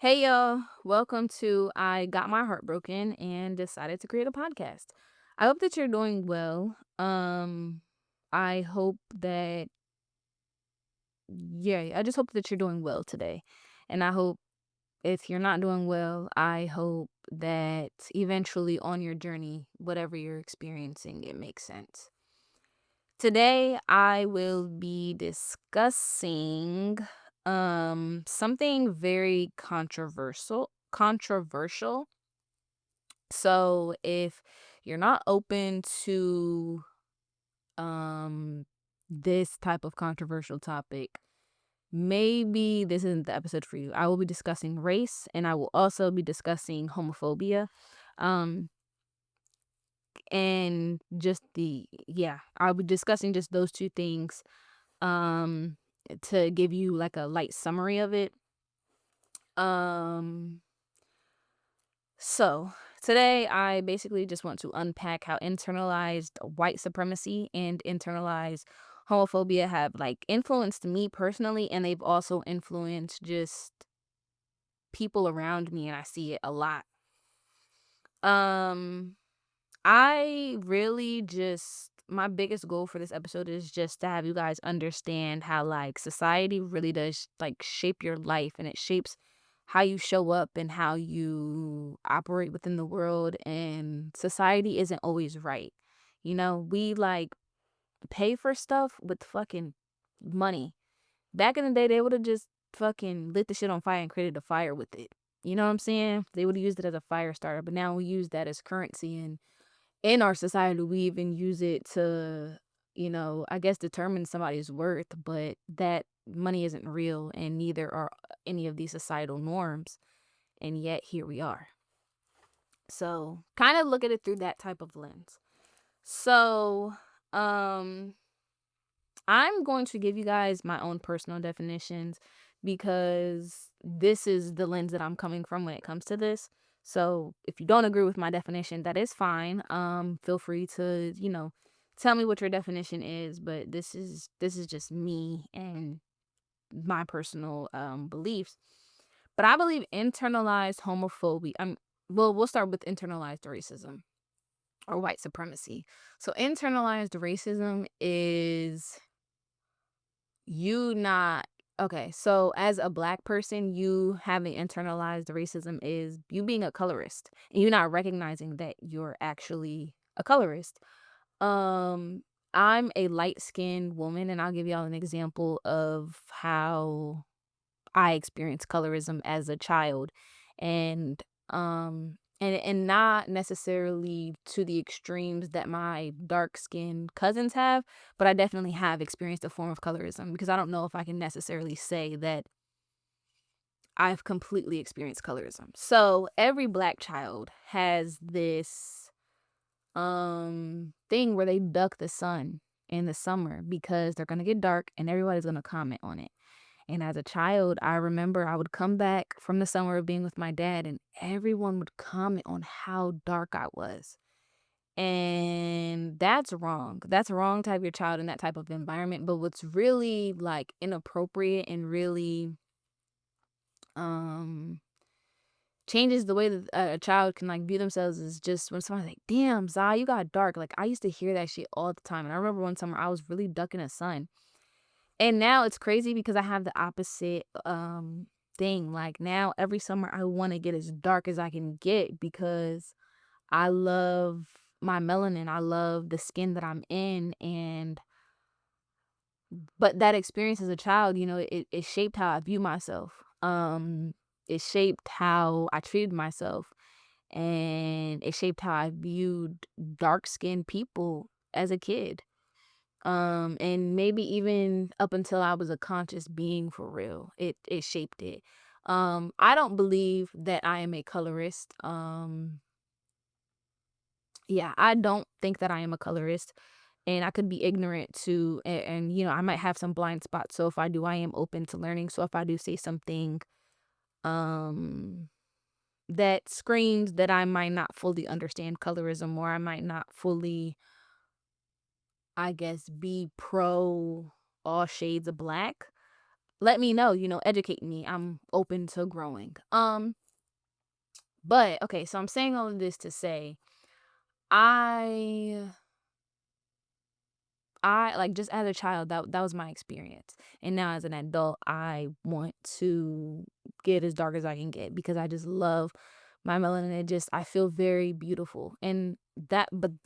Hey y'all, welcome to I Got My Heart Broken and decided to create a podcast. I hope that you're doing well. I hope that I just hope that you're doing well today. And I hope if you're not doing well, I hope that eventually on your journey, whatever you're experiencing, it makes sense. Today I will be discussing something very controversial. So if you're not open to this type of controversial topic, maybe this isn't the episode for you. I will be discussing race and I will also be discussing homophobia. Um and just I'll be discussing just those two things um to give you like a light summary of it. Um So, today I basically just want to unpack how internalized white supremacy and internalized homophobia have like influenced me personally, and they've also influenced just people around me, and I see it a lot. Um, I really just my biggest goal for this episode is just to have you guys understand how like society really does like shape your life, and it shapes how you show up and how you operate within the world, and society isn't always right. We like pay for stuff with fucking money. Back in the day they would have just fucking lit the shit on fire and created a fire with it. You know what I'm saying? They would have used it as a fire starter, but now we use that as currency, and in our society we even use it to, I guess determine somebody's worth, but that money isn't real and neither are any of these societal norms, and yet here we are. So kind of look at it through that type of lens. So um I'm going to give you guys my own personal definitions because this is the lens that I'm coming from when it comes to this. So if you don't agree with my definition, that is fine. Feel free to, tell me what your definition is, but this is just me and my personal beliefs. But I believe internalized homophobia. We'll start with internalized racism or white supremacy. So internalized racism is you not okay. So as a black person, you having internalized racism is you being a colorist and you not recognizing that you're actually a colorist. um I'm a light-skinned woman, and I'll give y'all an example of how I experienced colorism as a child, and not necessarily to the extremes that my dark-skinned cousins have, but I definitely have experienced a form of colorism, because I don't know if I can necessarily say that I've completely experienced colorism. So every black child has this thing where they duck the sun in the summer because they're gonna get dark and everybody's gonna comment on it. And as a child, I remember I would come back from the summer of being with my dad, and everyone would comment on how dark I was. And that's wrong. That's wrong to have your child in that type of environment. But what's really like inappropriate and really um changes the way that a child can like view themselves is just when someone's like, damn, Zai, you got dark. Like I used to hear that shit all the time. And I remember one summer I was really ducking the sun. And now it's crazy because I have the opposite thing. Like now every summer I want to get as dark as I can get because I love my melanin. I love the skin that I'm in, and but that experience as a child, it shaped how I view myself. It shaped how I treated myself, and it shaped how I viewed dark-skinned people as a kid. And maybe even up until I was a conscious being for real, it shaped it. I don't believe that I am a colorist. Yeah, I don't think that I am a colorist, and I could be ignorant to, and I might have some blind spots. So if I do, I am open to learning. So if I do say something um that screams that I might not fully understand colorism, or I might not fully, I guess, be pro all shades of black, let me know, educate me. I'm open to growing. But okay, so I'm saying all of this to say I like, just as a child, that was my experience. And now as an adult, I want to get as dark as I can get because I just love my melanin. I feel very beautiful. And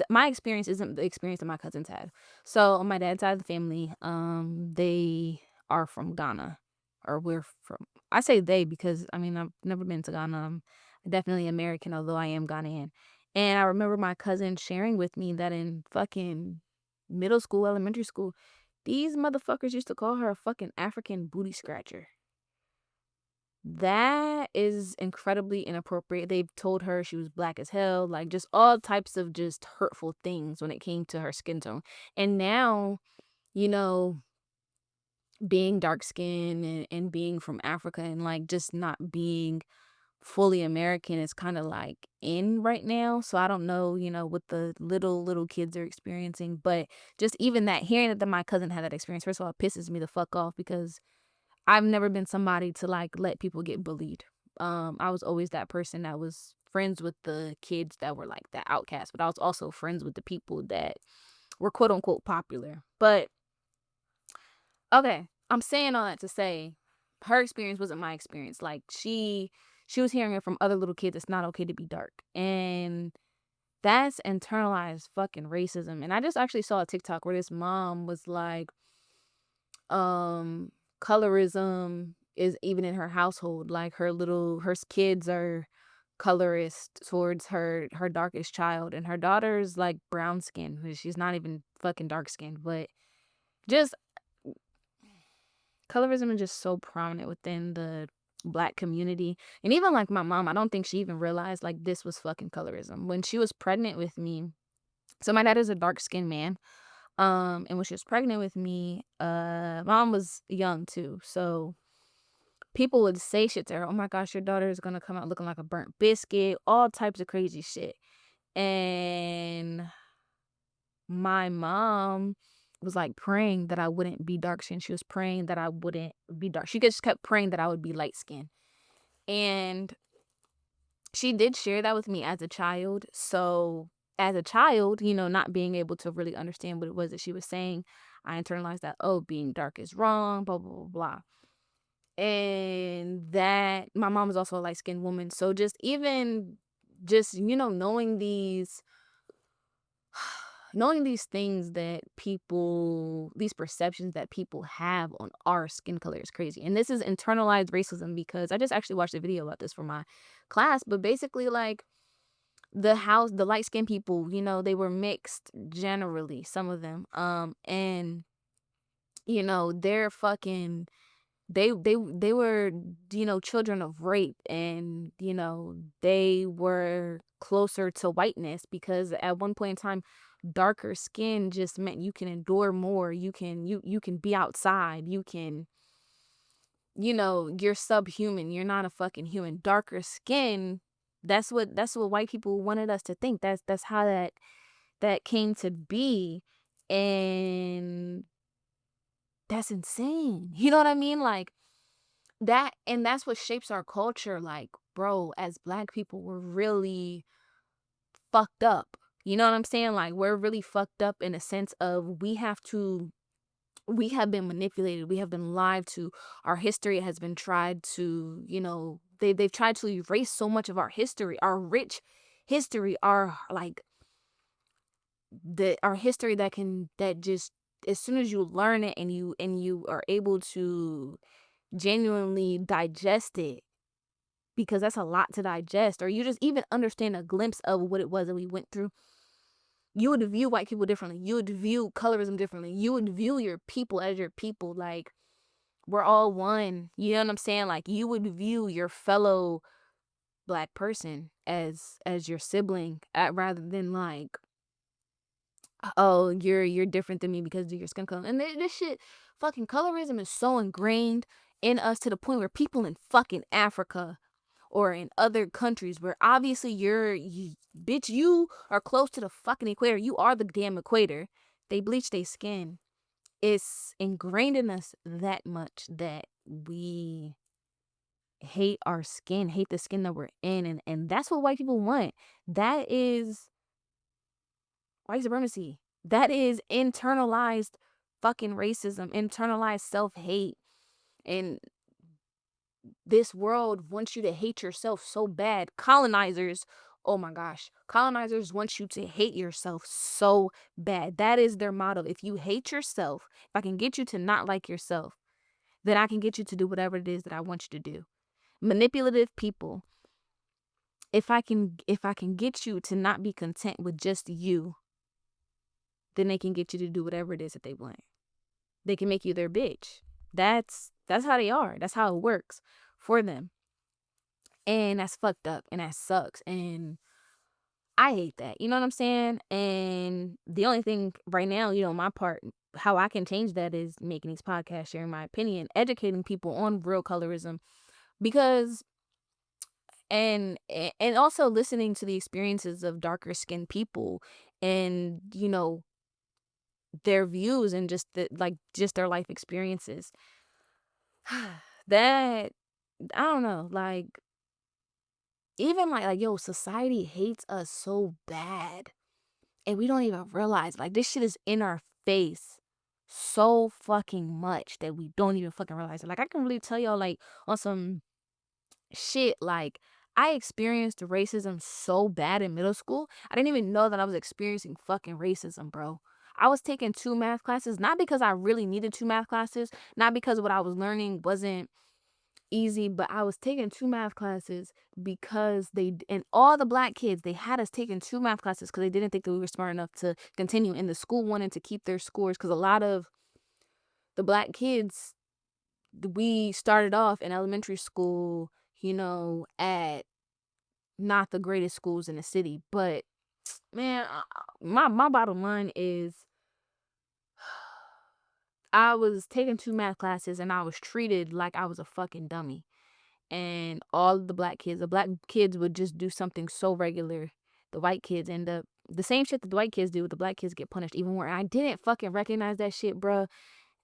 my experience isn't the experience that my cousins had. So on my dad's side of the family, they are from Ghana, or we're from. I say they because I mean I've never been to Ghana. I'm definitely American, although I am Ghanaian. And I remember my cousin sharing with me that in fucking middle school, elementary school, these motherfuckers used to call her a fucking African booty scratcher. That is incredibly inappropriate. They've told her she was black as hell, like just all types of just hurtful things when it came to her skin tone. And now, you know, being dark skinned and being from Africa and like just not being fully American is kind of like in right now. So I don't know, what the little kids are experiencing, but just even that, hearing that my cousin had that experience, first of all, it pisses me the fuck off because I've never been somebody to like let people get bullied. I was always that person that was friends with the kids that were like the outcast, but I was also friends with the people that were quote unquote popular. But okay, I'm saying all that to say her experience wasn't my experience. Like she was hearing it from other little kids. It's not okay to be dark. And that's internalized fucking racism. And I just actually saw a TikTok where this mom was like, colorism is even in her household. Like her kids are colorist towards her darkest child. And her daughter's like brown skin. She's not even fucking dark skinned. But just colorism is just so prominent within the black community. And even like my mom, I don't think she even realized like this was fucking colorism when she was pregnant with me. So my dad is a dark skinned man. And when she was pregnant with me, mom was young too. So people would say shit to her. Oh my gosh, your daughter is gonna come out looking like a burnt biscuit, all types of crazy shit. And my mom was like praying that I wouldn't be dark skinned. She was praying that I wouldn't be dark. She just kept praying that I would be light skinned. And she did share that with me as a child. So as a child, not being able to really understand what it was that she was saying, I internalized that, oh, being dark is wrong, blah, blah, blah, blah. And that my mom is also a light skinned woman. So just even just, knowing these things that these perceptions that people have on our skin color is crazy. And this is internalized racism because I just actually watched a video about this for my class. But basically, like, the light skinned people, they were mixed generally, some of them. And, they're fucking they were children of rape, and they were closer to whiteness because at one point in time darker skin just meant you can endure more, you can be outside, you're subhuman, you're not a fucking human. Darker skin, that's what white people wanted us to think. That's how that came to be. And that's insane. You know what I mean? Like, that, and that's what shapes our culture. Like, bro, as black people, we're really fucked up. You know what I'm saying? Like, we're really fucked up in a sense of we have been manipulated, we have been lied to. Our history has been tried to, they've tried to erase so much of our history, our rich history, our like our history that just, as soon as you learn it and you are able to genuinely digest it, because that's a lot to digest, or you just even understand a glimpse of what it was that we went through, you would view white people differently. You would view colorism differently. You would view your people as your people. Like, we're all one. You know what I'm saying? Like, you would view your fellow black person as your sibling, rather than like, oh, you're different than me because of your skin color. And this shit, fucking colorism is so ingrained in us to the point where people in fucking Africa or in other countries where obviously bitch, you are close to the fucking equator. You are the damn equator. They bleach their skin. It's ingrained in us that much that we hate our skin, hate the skin that we're in, and that's what white people want. That is white supremacy. That is internalized fucking racism, internalized self-hate. And this world wants you to hate yourself so bad. Colonizers, oh my gosh, colonizers want you to hate yourself so bad. That is their motto. If you hate yourself, if I can get you to not like yourself, then I can get you to do whatever it is that I want you to do. Manipulative people, if I can get you to not be content with just you, then they can get you to do whatever it is that they want. They can make you their bitch. That's how they are. That's how it works for them. And that's fucked up and that sucks. And I hate that. You know what I'm saying? And the only thing right now, my part, how I can change that is making these podcasts, sharing my opinion, educating people on real colorism. Because and also listening to the experiences of darker skinned people and their views and just their life experiences. That, I don't know, like, even like yo, society hates us so bad and we don't even realize, like, this shit is in our face so fucking much that we don't even fucking realize it. Like, I can really tell y'all, like, on some shit, like, I experienced racism so bad in middle school. I didn't even know that I was experiencing fucking racism, bro. I was taking 2 math classes, not because I really needed 2 math classes, not because what I was learning wasn't easy, but I was taking 2 math classes because and all the black kids, they had us taking 2 math classes because they didn't think that we were smart enough to continue, and the school wanted to keep their scores because a lot of the black kids, we started off in elementary school, at not the greatest schools in the city. But man, my bottom line is I was taking 2 math classes and I was treated like I was a fucking dummy. And all of the black kids would just do something so regular. The white kids end up the same shit that the white kids do, the black kids get punished even more. And I didn't fucking recognize that shit, bruh,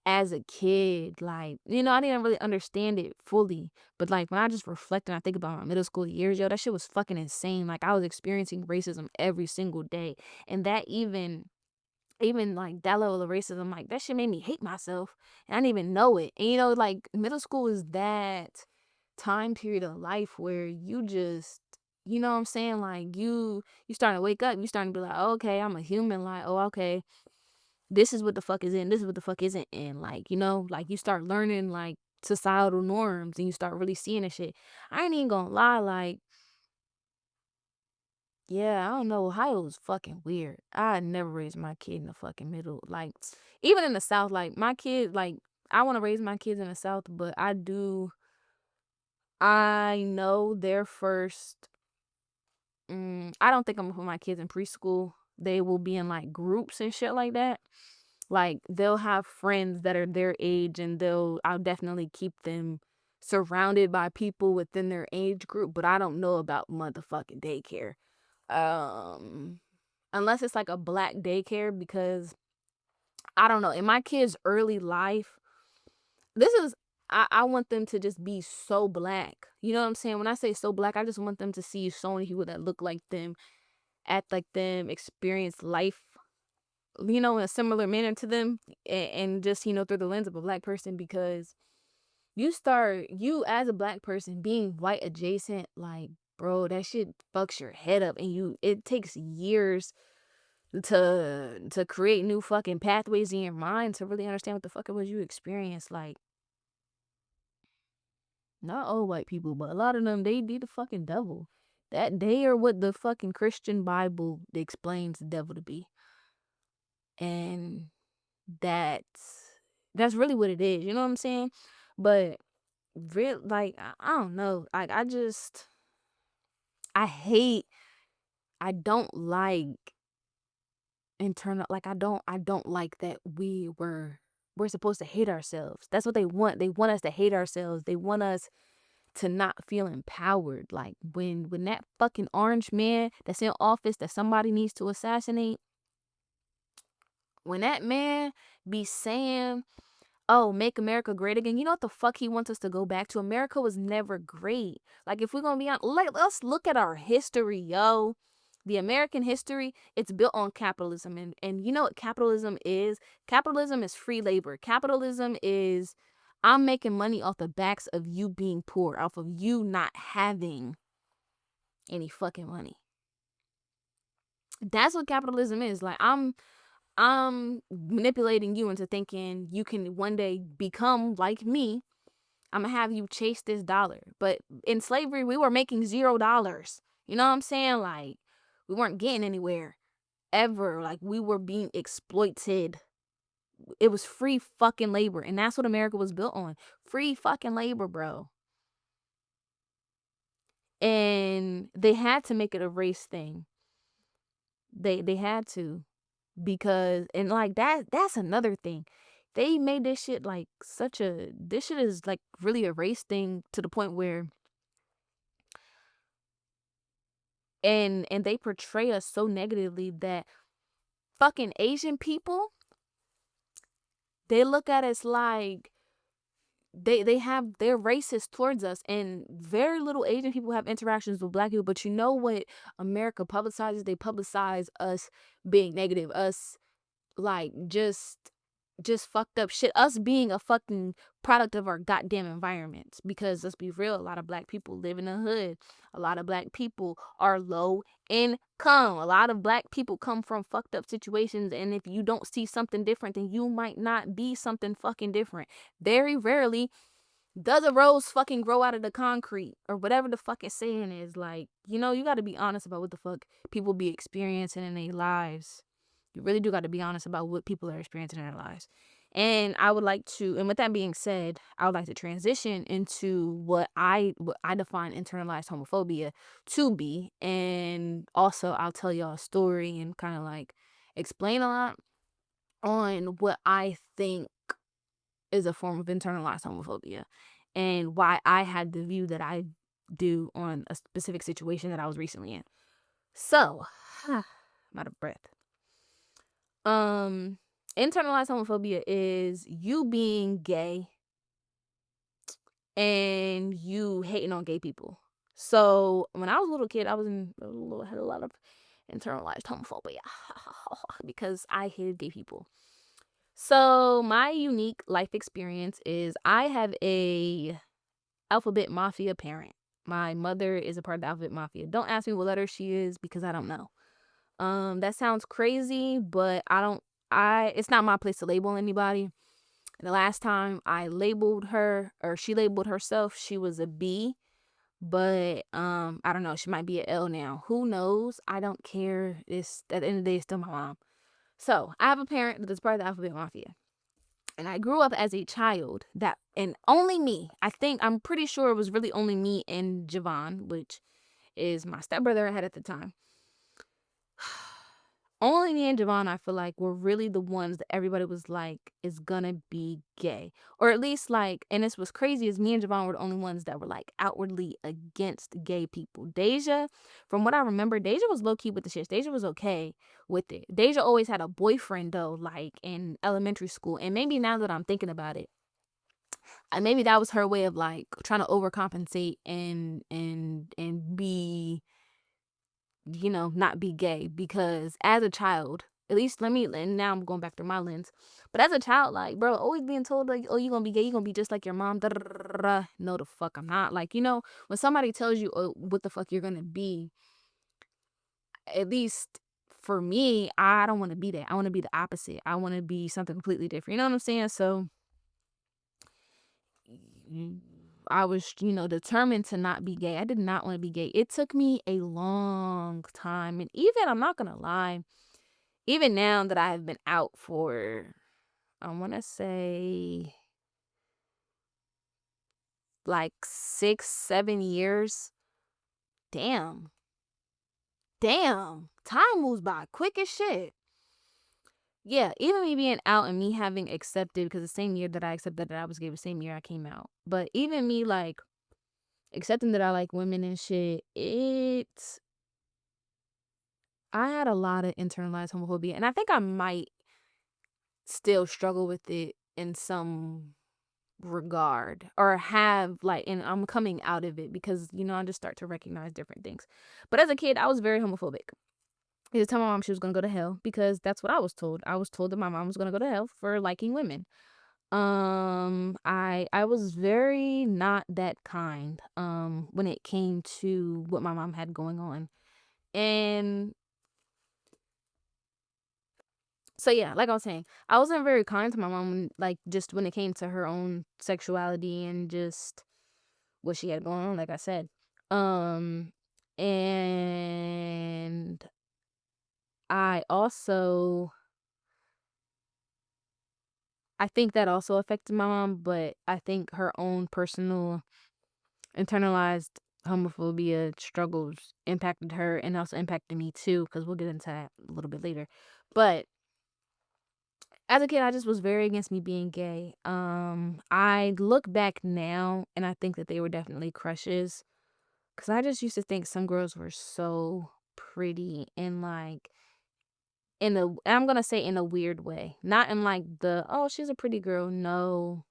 as a kid. Like, I didn't really understand it fully. But like when I just reflect and I think about my middle school years, yo, that shit was fucking insane. Like, I was experiencing racism every single day. And that even like that level of racism, like, that shit made me hate myself. And I didn't even know it. And like, middle school is that time period of life where you just, you know what I'm saying, like, you starting to wake up, you starting to be like, oh, okay, I'm a human, like, oh, okay, this is what the fuck is in, this is what the fuck isn't in, like, like, you start learning like societal norms and you start really seeing the shit. I ain't even gonna lie, like, yeah, I don't know, Ohio was fucking weird. I never raised my kid in the fucking middle, like, even in the South, like, my kid, like, I want to raise my kids in the South, but I know their first. I don't think I'm gonna put my kids in preschool. They will be in like groups and shit like that. Like, they'll have friends that are their age, and I'll definitely keep them surrounded by people within their age group. But I don't know about motherfucking daycare. Um, Unless it's like a black daycare, because I don't know. In my kids' early life, this is I want them to just be so black. You know what I'm saying? When I say so black, I just want them to see so many people that look like them, act like them, experience life, in a similar manner to them, and just, through the lens of a black person. Because you as a black person being white adjacent, like, bro, that shit fucks your head up, and it takes years to create new fucking pathways in your mind to really understand what the fuck it was you experienced. Like, not all white people, but a lot of them, they the fucking devil. That they are what the fucking Christian Bible explains the devil to be. And that's really what it is. You know what I'm saying? But real, like, I don't know. Like, I hate, I don't like internal, like, I don't like that we're supposed to hate ourselves. That's what they want. They want us to hate ourselves. They want us to not feel empowered. Like, when that fucking orange man that's in office that somebody needs to assassinate, when that man be saying oh, make America great again. You know what the fuck he wants us to go back to? America was never great. Like, if we're gonna be on, let's look at our history, yo. The American history, it's built on capitalism. And you know what capitalism is? Capitalism is free labor. Capitalism is, I'm making money off the backs of you being poor, off of you not having any fucking money. That's what capitalism is. Like, I'm manipulating you into thinking you can one day become like me. I'm gonna have you chase this dollar. But in slavery, we were making $0. You know what I'm saying? Like, we weren't getting anywhere ever. Like, we were being exploited. It was free fucking labor. And that's what America was built on. Free fucking labor, bro. And they had to make it a race thing. They had to. Because, and like that's another thing. They made this shit like this shit is like really a race thing to the point where, and they portray us so negatively that fucking Asian people, they look at us like they're racist towards us, and very little Asian people have interactions with black people. But you know what America publicizes? They publicize us being negative, us like just fucked up shit, us being a fucking product of our goddamn environment. Because let's be real, a lot of black people live in the hood, a lot of black people are low income, a lot of black people come from fucked up situations, and if you don't see something different, then you might not be something fucking different. Very rarely does a rose fucking grow out of the concrete, or whatever the fucking saying is. Like, you know, you got to be honest about what the fuck people be experiencing in their lives. You really do got to be honest about what people are experiencing in their lives. And I would like to, and with that being said, I would like to transition into what I define internalized homophobia to be. And also I'll tell y'all a story and kind of like explain a lot on what I think is a form of internalized homophobia and why I had the view that I do on a specific situation that I was recently in. So, I'm out of breath. Internalized homophobia is you being gay and you hating on gay people. So when I was a little kid, had a lot of internalized homophobia because I hated gay people. So my unique life experience is I have a alphabet mafia parent. My mother is a part of the alphabet mafia. Don't ask me what letter she is because I don't know. That sounds crazy, but it's not my place to label anybody. The last time I labeled her, or she labeled herself, she was a B. But I don't know, she might be an L now. Who knows? I don't care. It's at the end of the day, it's still my mom. So I have a parent that is part of the alphabet mafia. And I grew up as a child and only me. I'm pretty sure it was really only me and Javon, which is my stepbrother I had at the time. Only me and Javon, I feel like, were really the ones that everybody was like, is gonna be gay. Or at least like, and this was crazy, is me and Javon were the only ones that were like outwardly against gay people. Deja, from what I remember, Deja was low-key with the shit. Deja was okay with it. Deja always had a boyfriend though, like in elementary school. And maybe now that I'm thinking about it, maybe that was her way of like trying to overcompensate and be, you know, not be gay. Because as a child, at least and now I'm going back through my lens, but as a child, like, bro, always being told like, oh, you gonna be gay, you gonna be just like your mom. No, the fuck I'm not. Like, you know, when somebody tells you, oh, what the fuck you're gonna be, at least for me, I don't want to be that. I want to be the opposite. I want to be something completely different. You know what I'm saying? So I was, you know, determined to not be gay. I did not want to be gay. It took me a long time. And even, I'm not going to lie, even now that I have been out for, I want to say like 6-7 years. Damn. Time moves by quick as shit. Yeah, even me being out and me having accepted, because the same year that I accepted that I was gay, the same year I came out. But even me like accepting that I like women and shit, I had a lot of internalized homophobia, and I think I might still struggle with it in some regard, or have like, and I'm coming out of it because, I just start to recognize different things. But as a kid, I was very homophobic. I used to tell my mom she was gonna go to hell because that's what I was told. I was told that my mom was gonna go to hell for liking women. I was very not that kind when it came to what my mom had going on. And so yeah, like I was saying, I wasn't very kind to my mom like just when it came to her own sexuality and just what she had going on, like I said. Um and I also I think that also affected my mom, but I think her own personal internalized homophobia struggles impacted her and also impacted me too, because we'll get into that a little bit later. But as a kid, I just was very against me being gay. I look back now and I think that they were definitely crushes, because I just used to think some girls were so pretty and like I'm gonna say in a weird way, not in like the oh she's a pretty girl. No,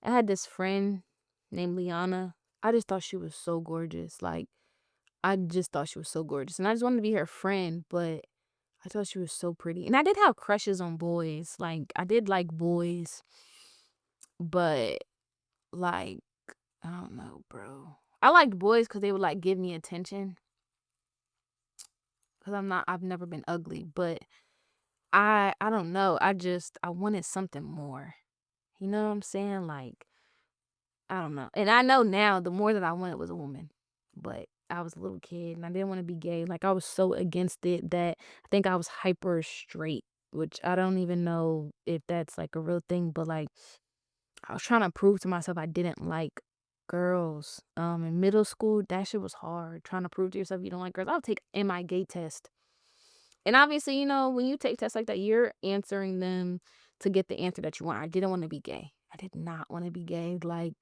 I had this friend named Liana. I just thought she was so gorgeous. Like I just thought she was so gorgeous, and I just wanted to be her friend. But I thought she was so pretty, and I did have crushes on boys. Like I did like boys, but like I don't know, bro. I liked boys because they would like give me attention. Because I've never been ugly, but I don't know. I wanted something more. You know what I'm saying? Like I don't know. And I know now the more that I wanted was a woman. But I was a little kid and I didn't want to be gay. Like I was so against it that I think I was hyper straight, which I don't even know if that's like a real thing, but like I was trying to prove to myself I didn't like girls. In middle school, that shit was hard. Trying to prove to yourself you don't like girls. I'll take MI gay test. And obviously, when you take tests like that, you're answering them to get the answer that you want. I didn't want to be gay. I did not want to be gay. Like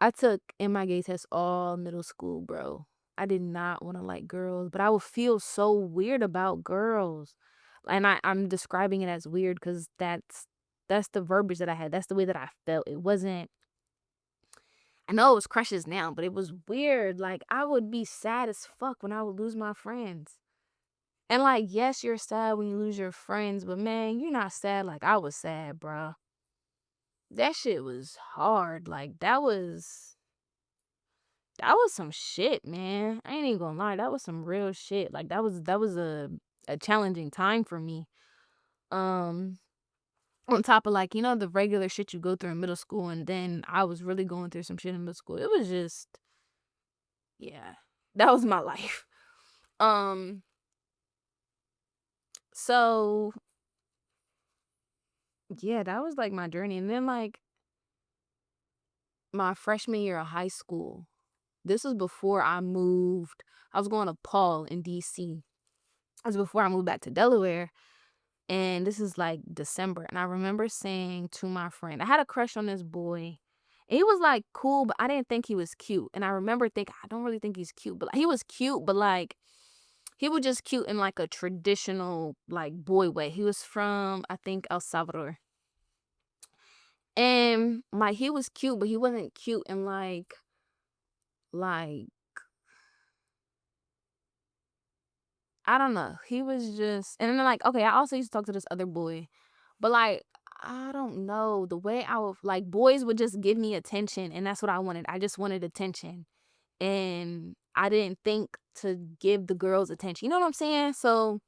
I took MI gay test all middle school, bro. I did not want to like girls, but I would feel so weird about girls. And I'm describing it as weird because that's the verbiage that I had. That's the way that I felt. It wasn't, I know it was crushes now, but it was weird. Like I would be sad as fuck when I would lose my friends. And like, yes, you're sad when you lose your friends, but man, you're not sad like I was sad, bruh. That shit was hard. Like that was some shit, man. I ain't even gonna lie, that was some real shit. Like that was a challenging time for me. Um on top of like, the regular shit you go through in middle school, and then I was really going through some shit in middle school. It was just, yeah. That was my life. Um so yeah, that was like my journey. And then like my freshman year of high school. This was before I moved. I was going to Paul in DC. It was before I moved back to Delaware. And this is like December. And I remember saying to my friend, I had a crush on this boy. And he was like cool, but I didn't think he was cute. And I remember thinking, I don't really think he's cute, but like, he was cute, but like he was just cute in like a traditional like boy way. He was from, I think, El Salvador. And like he was cute, but he wasn't cute in like I don't know. He was just, and then like, okay, I also used to talk to this other boy, but like, I don't know. The way I would, like, boys would just give me attention, and that's what I wanted. I just wanted attention. And I didn't think to give the girls attention. You know what I'm saying? So,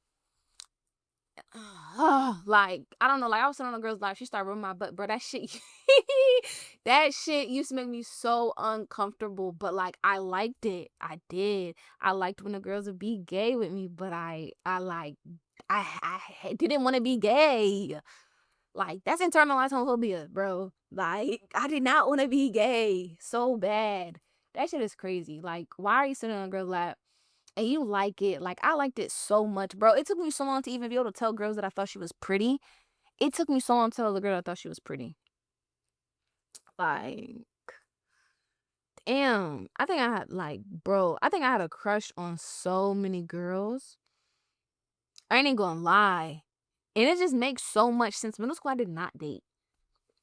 like, I don't know. Like, I was sitting on a girl's life. She started rubbing my butt, bro. That shit, that shit used to make me so uncomfortable. But like, I liked it. I did. I liked when the girls would be gay with me, but I didn't want to be gay. Like, that's internalized homophobia, bro. Like, I did not want to be gay so bad. That shit is crazy. Like, why are you sitting on a girl's lap and you like it? Like, I liked it so much, bro. It took me so long to even be able to tell girls that I thought she was pretty. It took me so long to tell the girl I thought she was pretty. Like, damn. I think I had, like, bro, I think I had a crush on so many girls. I ain't even gonna lie. And it just makes so much sense. Middle school, I did not date.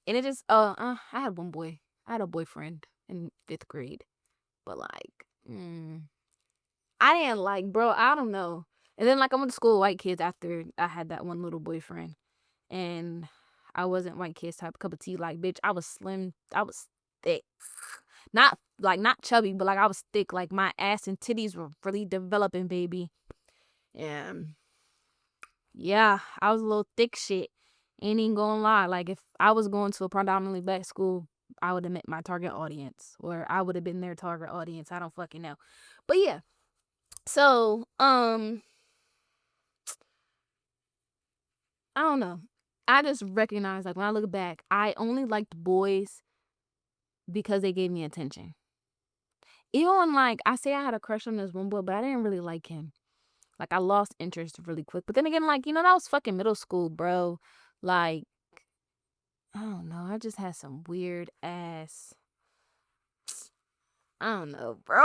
And it just I had one boy. I had a boyfriend in 5th grade. But like, I didn't like, bro, I don't know. And then like I went to school with white kids after I had that one little boyfriend. And I wasn't white kids type of cup of tea. Like, bitch, I was slim. I was thick. Not chubby, but like I was thick. Like my ass and titties were really developing, baby. And yeah, I was a little thick shit. Ain't even gonna lie. Like if I was going to a predominantly black school, I would have met my target audience. Or I would have been their target audience. I don't fucking know. But yeah. So, I don't know. I just recognize, like, when I look back, I only liked boys because they gave me attention. Even when, like, I say I had a crush on this one boy, but I didn't really like him. Like, I lost interest really quick. But then again, like, that was fucking middle school, bro. Like, I don't know. I just had some weird ass. I don't know, bro.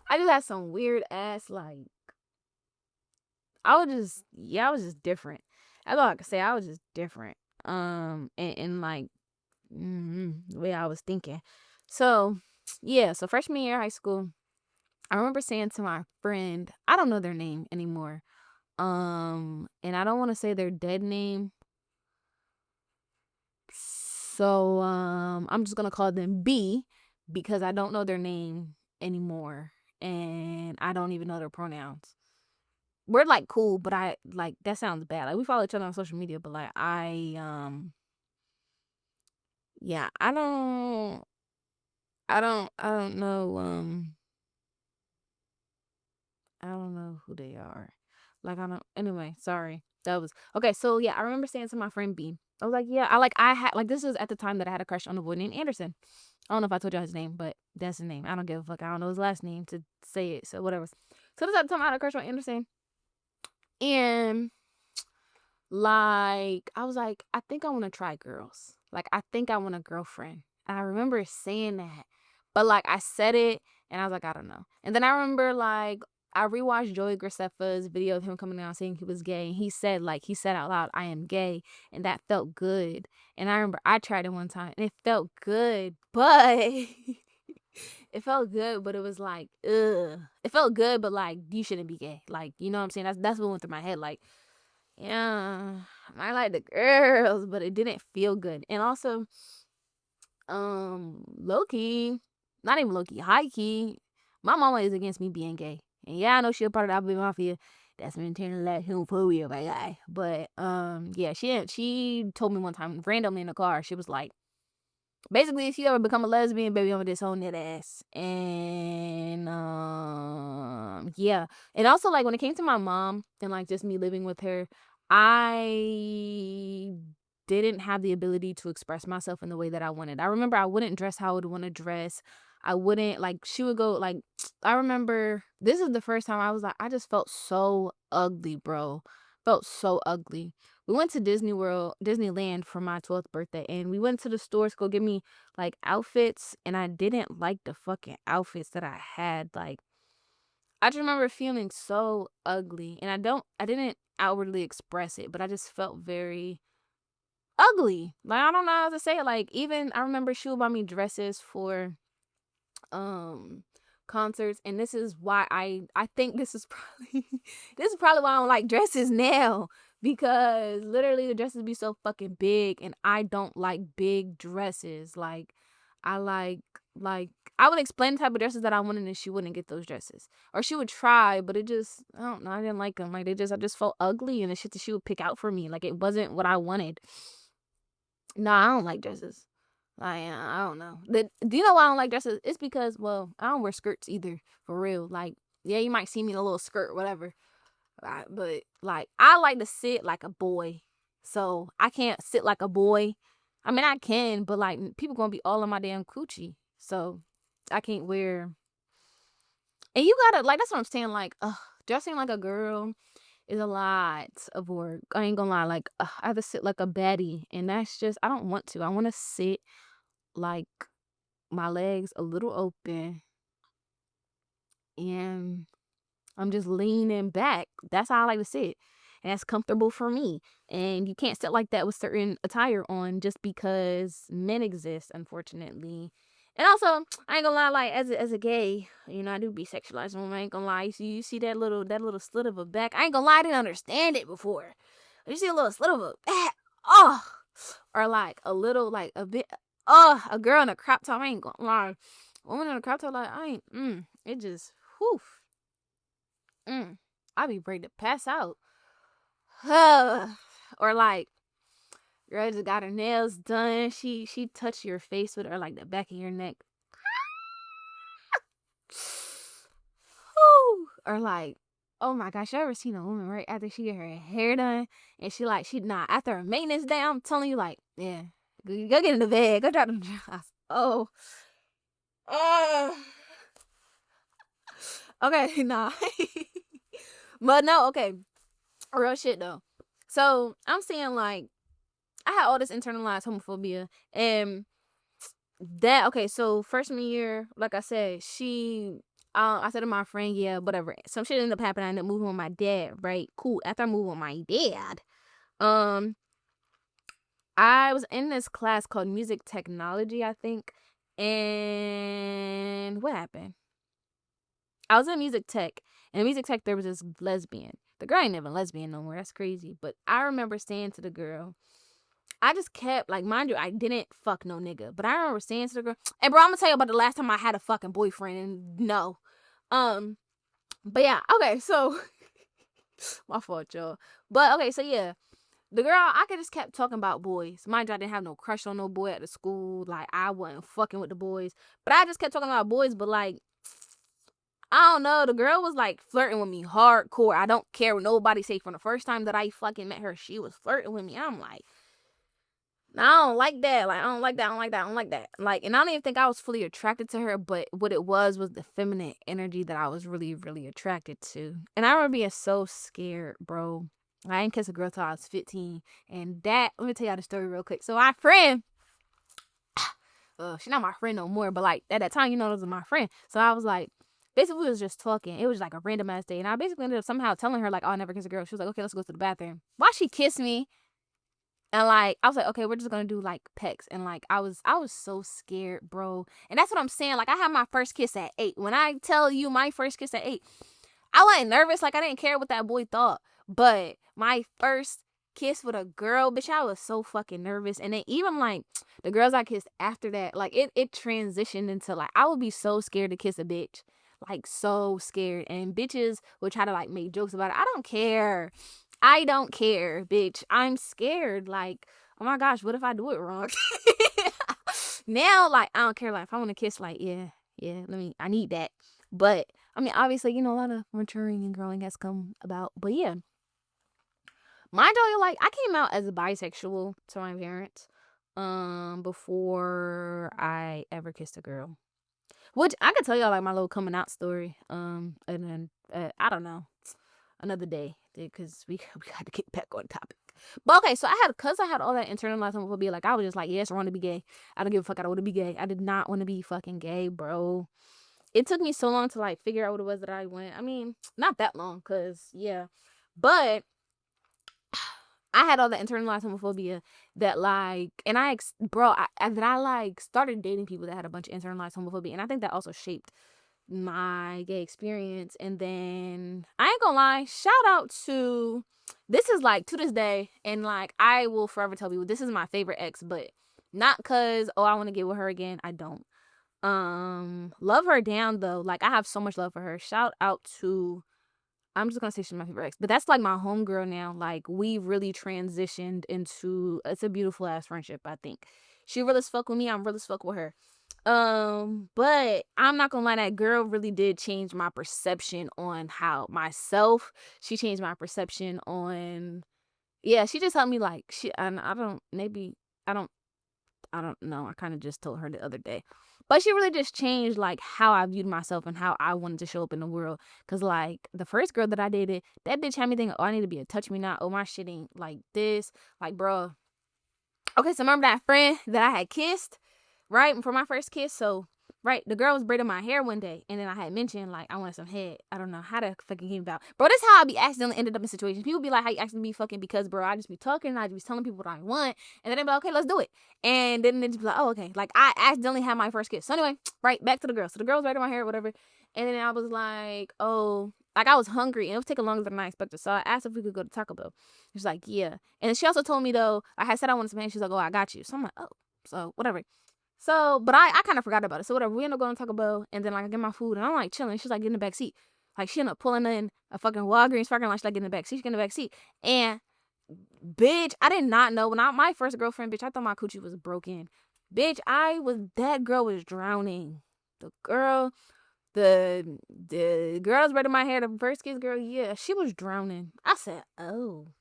I just had some weird ass, like, I was just different. That's all I can say. I was just different. And like, the way I was thinking. So, yeah. So freshman year of high school, I remember saying to my friend, I don't know their name anymore. And I don't want to say their dead name. So, I'm just gonna call them B because I don't know their name anymore, and I don't even know their pronouns. We're like cool, but I like that sounds bad. Like we follow each other on social media, but like yeah, I don't know I don't know who they are. Like I don't anyway, sorry. That was okay, so yeah, I remember saying to my friend B, I was like, yeah, I had like this was at the time that I had a crush on a boy named Anderson. I don't know if I told you his name, but that's his name. I don't give a fuck. I don't know his last name to say it, so whatever. So this at the time I had a crush on Anderson. And like, I was like, I think I want to try girls. Like, I think I want a girlfriend. And I remember saying that. But like, I said it and I was like, I don't know. And then I remember like, I rewatched Joey Graceffa's video of him coming out saying he was gay. And he said out loud, I am gay. And that felt good. And I remember I tried it one time and it felt good. But it felt good, but it was like, ugh. It felt good, but like, you shouldn't be gay. Like, you know what I'm saying? That's what went through my head. Like, yeah, I like the girls, but it didn't feel good. And also, low key, not even low key, high key, my mama is against me being gay. And yeah, I know she a part of the Alabama Mafia. That's some internalized homophobia, my guy. But yeah, she told me one time randomly in the car, she was like, basically, if you ever become a lesbian, baby, I'm gonna disown that ass. And yeah. And also like when it came to my mom and like just me living with her, I didn't have the ability to express myself in the way that I wanted. I remember I wouldn't dress how I would want to dress. I wouldn't like she would go like I remember this is the first time I was like I just felt so ugly, bro. Felt so ugly. We went to Disneyland for my 12th birthday, and we went to the stores to go get me like outfits, and I didn't like the fucking outfits that I had. Like, I just remember feeling so ugly, and I didn't outwardly express it, but I just felt very ugly. Like, I don't know how to say it. Like, even I remember she would buy me dresses for concerts, and this is why I think this is probably this is probably why I don't like dresses now, because literally the dresses be so fucking big and I don't like big dresses. Like I like I would explain the type of dresses that I wanted and she wouldn't get those dresses, or she would try, but it just I don't know, I didn't like them. Like I just felt ugly, and the shit that she would pick out for me, like it wasn't what I wanted. No, I don't like dresses. Like, I don't know. Do you know why I don't like dresses? It's because, well, I don't wear skirts either, for real. Like, yeah, you might see me in a little skirt, whatever. But, like, I like to sit like a boy. So, I can't sit like a boy. I mean, I can, but, like, people gonna be all in my damn coochie. So, I can't wear. And you gotta, like, that's what I'm saying. Like, dressing like a girl is a lot of work. I ain't gonna lie. Like, I have to sit like a baddie. And that's just, I don't want to. I want to sit like my legs a little open and I'm just leaning back. That's how I like to sit. and that's comfortable for me. And you can't sit like that with certain attire on just because men exist, unfortunately. And also, I ain't gonna lie, like as a gay, I do be sexualized woman. I ain't gonna lie. You see that little slit of a back. I ain't gonna lie, I didn't understand it before. You see a little slit of a back, oh, or like a little, like a bit, a girl in a crop top. I ain't gonna lie, woman in a crop top, like I ain't. It just, whew, I be ready to pass out. Or like, girl just got her nails done. She touched your face with her, like the back of your neck. Whew. Or like, oh my gosh, you ever seen a woman right after she get her hair done and after her maintenance day, I'm telling you, like, yeah, go get in the bed, go drop them drawers. Oh, okay, nah. But no, okay, real shit though. So I'm saying, like, I had all this internalized homophobia, and that, okay, so freshman year, like I said, I said to my friend, yeah, whatever, some shit ended up happening. I ended up moving with my dad, right? Cool. After I moved with my dad, um I was in this class called music technology, I think. And what happened? I was in music tech, and in music tech there was this lesbian. The girl ain't even lesbian no more. That's crazy. But I remember saying to the girl, I just kept, like, mind you, I didn't fuck no nigga, but I remember saying to the girl, "Hey, bro, I'm gonna tell you about the last time I had a fucking boyfriend." And no, but yeah, okay, so my fault, y'all. But okay, so yeah, the girl, I could just kept talking about boys. Mind you, I didn't have no crush on no boy at the school. Like, I wasn't fucking with the boys, but I just kept talking about boys. But like, I don't know, the girl was like flirting with me hardcore. I don't care what nobody say. From the first time that I fucking met her, she was flirting with me. I'm like, no, I don't like that. Like, I don't like that. I don't like that. I don't like that. Like, and I don't even think I was fully attracted to her, but what it was the feminine energy that I was really, really attracted to. And I remember being so scared, bro. I didn't kiss a girl till I was 15. And that, let me tell y'all the story real quick. So my friend, she's not my friend no more, but like at that time, this was my friend. So I was like, basically we was just talking. It was like a random ass day. And I basically ended up somehow telling her, like, oh, I never kiss a girl. She was like, okay, let's go to the bathroom. Why she kissed me? And like, I was like, okay, we're just gonna do like pecs. And like, I was so scared, bro. And that's what I'm saying. Like, I had my first kiss at 8. When I tell you my first kiss at 8, I wasn't nervous. Like, I didn't care what that boy thought. But my first kiss with a girl, bitch, I was so fucking nervous. And then even like the girls I kissed after that, like it transitioned into like, I would be so scared to kiss a bitch. Like, so scared. And bitches would try to like make jokes about it. I don't care. I don't care, bitch. I'm scared. Like, oh my gosh, what if I do it wrong? Now, like, I don't care. Like, if I want to kiss, like, yeah, I need that. But, I mean, obviously, a lot of maturing and growing has come about. But yeah, mind you, like, I came out as a bisexual to my parents before I ever kissed a girl. Which I could tell y'all, like, my little coming out story. And then, I don't know, another day, because we got to get back on topic. But okay, so because I had all that internalized homophobia, like, I was just like, yes, I want to be gay. I don't give a fuck. I don't want to be gay. I did not want to be fucking gay, bro. It took me so long to like figure out what it was that I went. I mean, not that long, cause yeah, but I had all that internalized homophobia that like, and I like started dating people that had a bunch of internalized homophobia, and I think that also shaped my gay experience. And then I ain't gonna lie, shout out to, this is like to this day, and like I will forever tell people this is my favorite ex, but not cause I want to get with her again. I don't love her down though. Like, I have so much love for her. Shout out to, I'm just gonna say she's my favorite ex, but that's like my homegirl now. Like, we really transitioned into, it's a beautiful ass friendship. I think she really fuck with me. I'm really fuck with her. But I'm not gonna lie, that girl really did change my perception on how myself. She changed my perception on, yeah. She just helped me, like, and I don't, maybe I don't know. I kind of just told her the other day. But she really just changed, like, how I viewed myself and how I wanted to show up in the world. Because, like, the first girl that I dated, that bitch had me thinking, oh, I need to be a touch me not. Oh, my shit ain't like this. Like, bro. Okay, so remember that friend that I had kissed, right? For my first kiss? So right? The girl was braiding my hair one day, and then I had mentioned like I wanted some head. I don't know how that fucking came about, bro. This is how I be accidentally ended up in situations. People be like, "How you accidentally be fucking?" Because, bro, I just be talking, I just be telling people what I want, and then they be like, "Okay, let's do it." And then they just be like, "Oh, okay." Like I accidentally had my first kiss. So anyway, right back to the girl. So the girl was braiding my hair, whatever, and then I was like, "Oh." Like I was hungry and it was taking longer than I expected. So I asked if we could go to Taco Bell. She's like, yeah. And then she also told me though, I had said I wanted some hand. She's like, oh, I got you. So I'm like, oh, so whatever. So, but I kind of forgot about it. So whatever. We end up going to Taco Bell and then like I get my food and I'm like chilling. She's like, get in the back seat. Like she ended up pulling in a fucking Walgreens parking lot. She's like, get in the back seat. She get in the back seat. And bitch, I did not know my first girlfriend, bitch, I thought my coochie was broken. Bitch, that girl was drowning. The girls braiding my hair, the first kiss girl, yeah, she was drowning. I said, oh,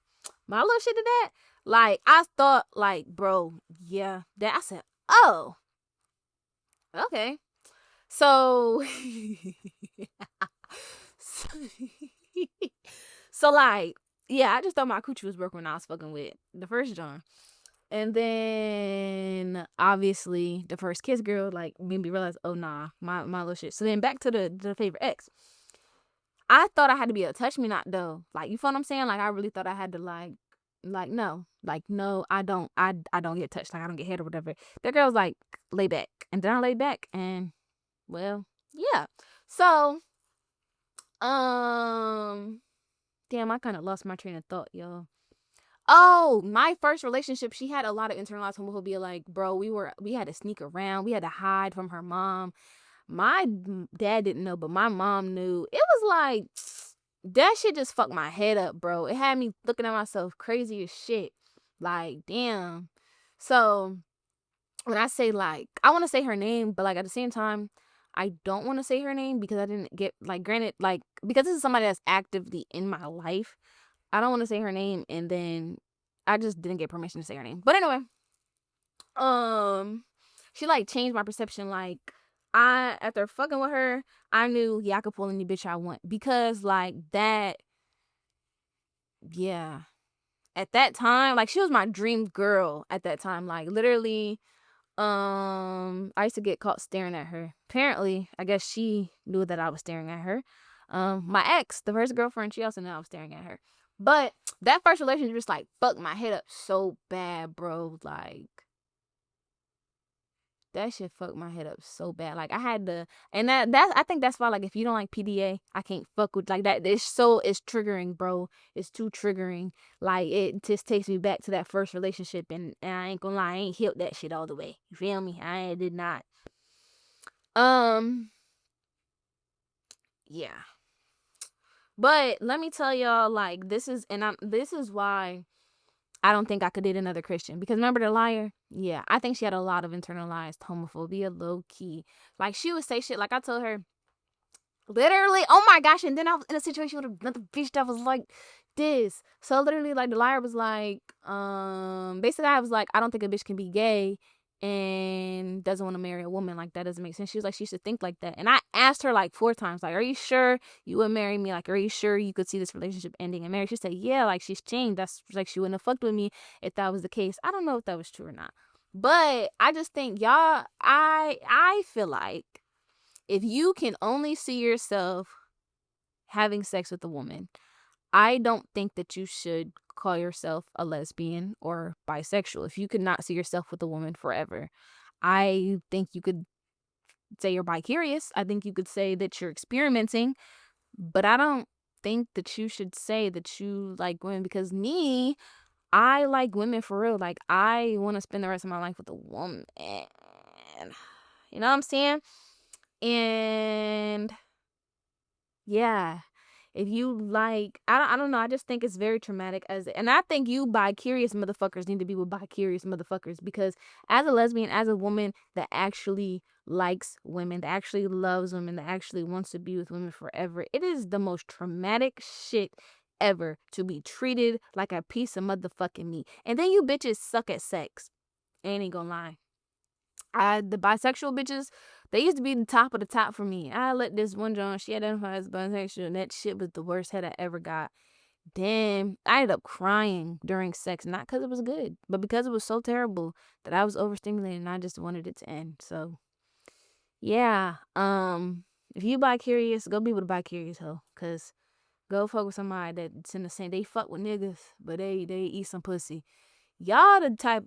my little shit did that. Like, I thought, like, bro, yeah, that I said, oh, okay. So, so, so, like, yeah, I just thought my coochie was broken when I was fucking with the first John. And then obviously the first kiss girl like made me realize, oh nah, my little shit. So then back to the favorite ex. I thought I had to be a touch me not though. Like you feel what I'm saying? Like I really thought I had to no. Like no, I don't get touched. Like I don't get hit or whatever. That girl was like, lay back. And then I laid back and well, yeah. So damn, I kinda lost my train of thought, y'all. Oh, my first relationship, she had a lot of internalized homophobia. Like, bro, we had to sneak around. We had to hide from her mom. My dad didn't know, but my mom knew. It was like that shit just fucked my head up, bro. It had me looking at myself crazy as shit. Like, damn. So when I say like, I want to say her name, but like at the same time, I don't want to say her name because I didn't get like granted like because this is somebody that's actively in my life. I don't want to say her name and then I just didn't get permission to say her name. But anyway, she like changed my perception. Like I after fucking with her, I knew I could pull any bitch I want because like that, yeah. At that time, like she was my dream girl at that time. Like literally, I used to get caught staring at her. Apparently, I guess she knew that I was staring at her. My ex, the first girlfriend, she also knew I was staring at her. But that first relationship just like fucked my head up so bad, bro. Like that shit fucked my head up so bad. Like I had to, and that's I think that's why like if you don't like PDA, I can't fuck with like that. It's triggering, bro. It's too triggering. Like it just takes me back to that first relationship, and I ain't gonna lie, I ain't healed that shit all the way. You feel me? I did not. Um, yeah. But let me tell y'all, like this is why I don't think I could date another Christian because remember the liar? Yeah, I think she had a lot of internalized homophobia, low key. Like she would say shit. Like I told her, literally, oh my gosh. And then I was in a situation with another bitch that was like this. So literally, like the liar was like, basically I was like, I don't think a bitch can be gay and doesn't want to marry a woman. Like that doesn't make sense. She was like, she should think like that. And I asked her like 4 times, like, are you sure you would marry me? Like, are you sure you could see this relationship ending in marriage? She said, yeah, like she's changed. That's like she wouldn't have fucked with me if that was the case. I don't know if that was true or not. But I just think y'all, I feel like if you can only see yourself having sex with a woman, I don't think that you should call yourself a lesbian or bisexual. If you could not see yourself with a woman forever, I think you could say you're bi-curious. I think you could say that you're experimenting, but I don't think that you should say that you like women because me, I like women for real. Like I want to spend the rest of my life with a woman. You know what I'm saying? And yeah, if you like, I don't know. I just think it's very traumatic and I think you bi-curious motherfuckers need to be with bi-curious motherfuckers because as a lesbian, as a woman that actually likes women, that actually loves women, that actually wants to be with women forever, it is the most traumatic shit ever to be treated like a piece of motherfucking meat. And then you bitches suck at sex. Ain't gonna lie. The bisexual bitches, they used to be the top of the top for me. I let this one John, she identified as bisexual, and that shit was the worst head I ever got. Damn, I ended up crying during sex, not because it was good, but because it was so terrible that I was overstimulated and I just wanted it to end. So, Yeah. If you bi-curious, go be with a bi-curious hoe. Cause go fuck with somebody that's in the same. They fuck with niggas, but they eat some pussy. Y'all the type.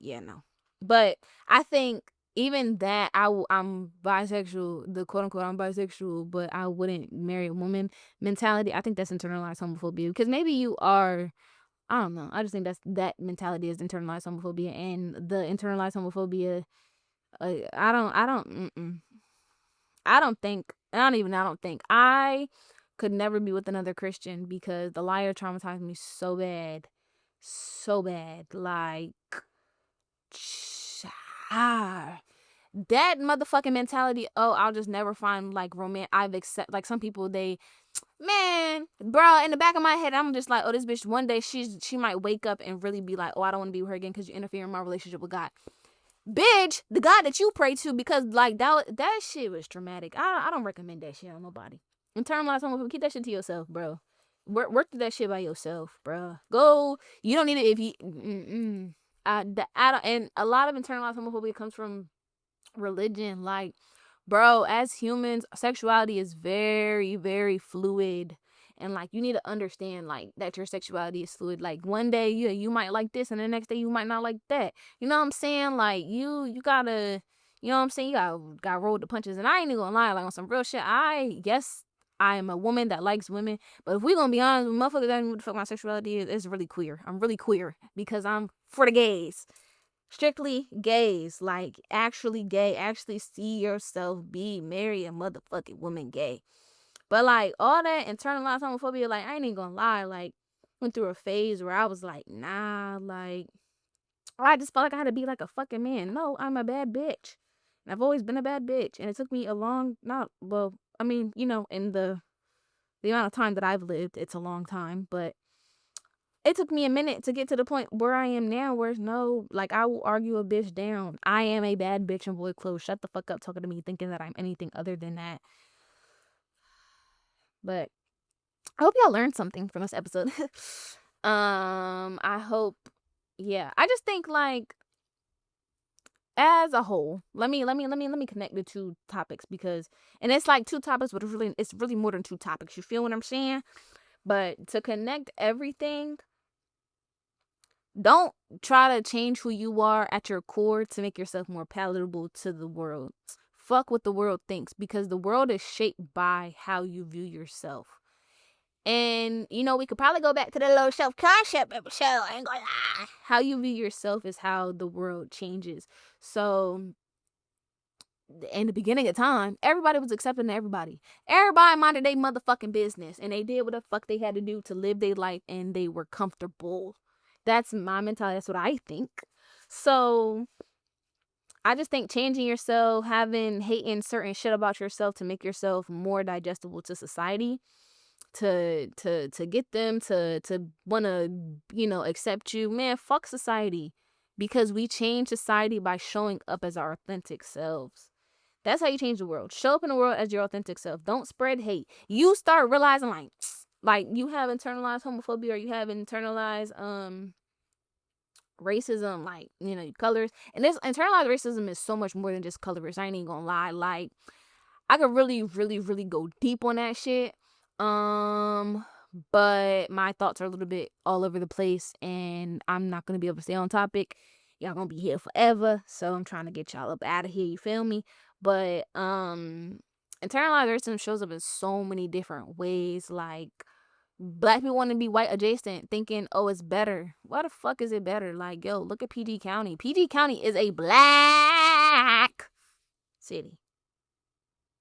Yeah, no. But I think even that I'm bisexual. The quote unquote I'm bisexual, but I wouldn't marry a woman mentality. I think that's internalized homophobia. Because maybe you are. I don't know. I just think that mentality is internalized homophobia, and the internalized homophobia. I don't. I don't. I don't think. I don't think I could never be with another Christian because the liar traumatized me so bad, so bad. Like, ah, that motherfucking mentality. Oh, I'll just never find like romance. I've accept like some people they, man, bro. In the back of my head, I'm just like, oh, this bitch. One day she might wake up and really be like, oh, I don't want to be with her again because you interfere in my relationship with God. Bitch, the God that you pray to, because like that shit was traumatic. I don't recommend that shit on nobody. Internalized homophobia, keep that shit to yourself, bro. Work through that shit by yourself, bro. Go. You don't need it if you. I don't, and a lot of internalized homophobia comes from religion. Like, bro, as humans, sexuality is very, very fluid. And like you need to understand like that your sexuality is fluid. Like one day you might like this and the next day you might not like that. You know what I'm saying? Like you gotta, you know what I'm saying? You gotta roll the punches. And I ain't even gonna lie, like on some real shit, I am a woman that likes women, but if we gonna be honest, motherfuckers that know what the fuck my sexuality is, it's really queer. I'm really queer because I'm for the gays. Strictly gays, like actually gay, actually see yourself be marry a motherfucking woman gay. But like all that internalized homophobia, like I ain't even gonna lie, like went through a phase where I was like, nah, like I just felt like I had to be like a fucking man. No, I'm a bad bitch. And I've always been a bad bitch. And it took me a long not well, I mean, in the amount of time that I've lived, it's a long time, but it took me a minute to get to the point where I am now, where it's no, like, I will argue a bitch down. I am a bad bitch in boy clothes. Shut the fuck up talking to me thinking that I'm anything other than that. But I hope y'all learned something from this episode. I hope, yeah. I just think, like, as a whole, let me connect the two topics because, and it's like two topics, but it's really more than two topics. You feel what I'm saying? But to connect everything, don't try to change who you are at your core to make yourself more palatable to the world. Fuck what the world thinks because the world is shaped by how you view yourself. And, we could probably go back to the low self concept episode. I ain't gonna lie. How you view yourself is how the world changes. So, in the beginning of time, everybody was accepting everybody. Everybody minded their motherfucking business. And they did what the fuck they had to do to live their life. And they were comfortable. That's my mentality. That's what I think. So I just think changing yourself, hating certain shit about yourself to make yourself more digestible to society, to get them to want to accept you, man, fuck society, because we change society by showing up as our authentic selves. That's how you change the world. Show up in the world as your authentic self. Don't spread hate. You start realizing like you have internalized homophobia or you have internalized racism, like colors. And this internalized racism is so much more than just colorist. I ain't even gonna lie. Like I could really, really, really go deep on that shit. But my thoughts are a little bit all over the place, and I'm not gonna be able to stay on topic. Y'all gonna be here forever, so I'm trying to get y'all up out of here. You feel me? But internalized racism shows up in so many different ways. Like black people want to be white adjacent, thinking, oh, it's better. Why the fuck is it better? Like, yo, look at PG County. PG County is a black city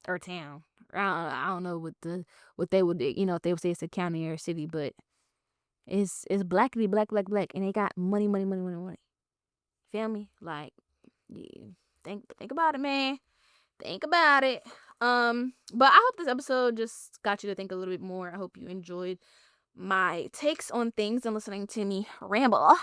or town. I don't know what they would if they would say it's a county or a city, but it's blackity black, and they got money, money, money, money, money. Feel me? Like, yeah. Think about it, man. Think about it. But I hope this episode just got you to think a little bit more. I hope you enjoyed my takes on things and listening to me ramble.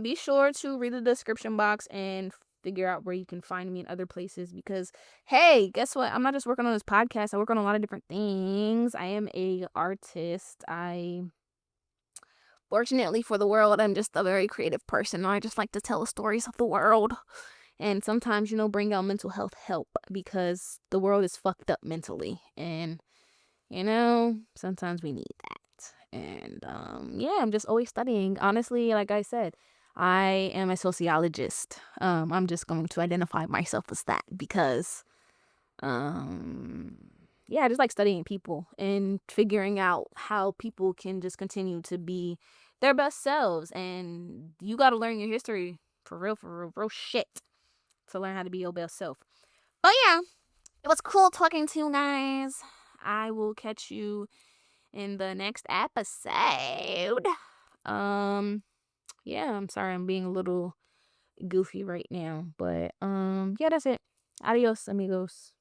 Be sure to read the description box and figure out where you can find me in other places, because hey, guess what? I'm not just working on this podcast. I work on a lot of different things. I am a artist. Fortunately for the world, I'm just a very creative person. I just like to tell the stories of the world. and sometimes, bring out mental health help because the world is fucked up mentally. And, sometimes we need that. And yeah, I'm just always studying. Honestly, like I said, I am a sociologist. I'm just going to identify myself as that because um yeah, I just like studying people and figuring out how people can just continue to be their best selves. And you got to learn your history for real, real shit to learn how to be your best self. But yeah, it was cool talking to you guys. I will catch you in the next episode. Um, yeah, I'm sorry I'm being a little goofy right now, but yeah, that's it. Adios, amigos.